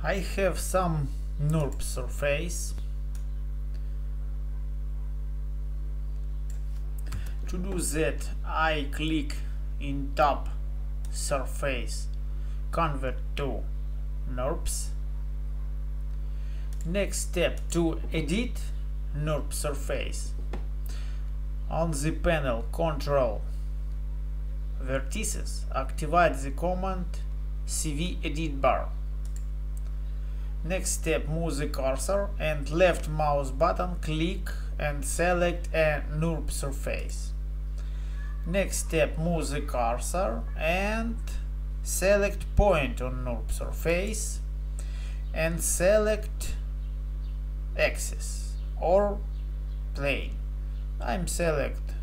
I have some NURBS surface. To do that, I click in tab surface, convert to NURBS. Next step, to edit NURBS surface. On the panel, control vertices, activate the command CV edit bar. Next step, move the cursor and left mouse button, click and select a NURBS surface. Next step, move the cursor and select point on NURBS surface and select axis or plane. I'm select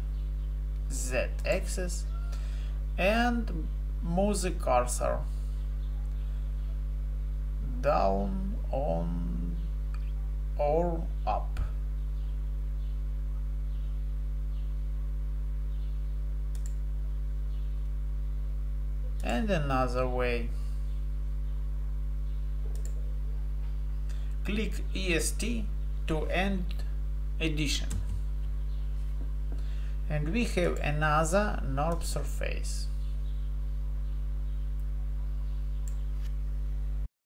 Z axis and move the cursor down, on or up. And another way. Click EST to end edition. And we have another NURBS surface.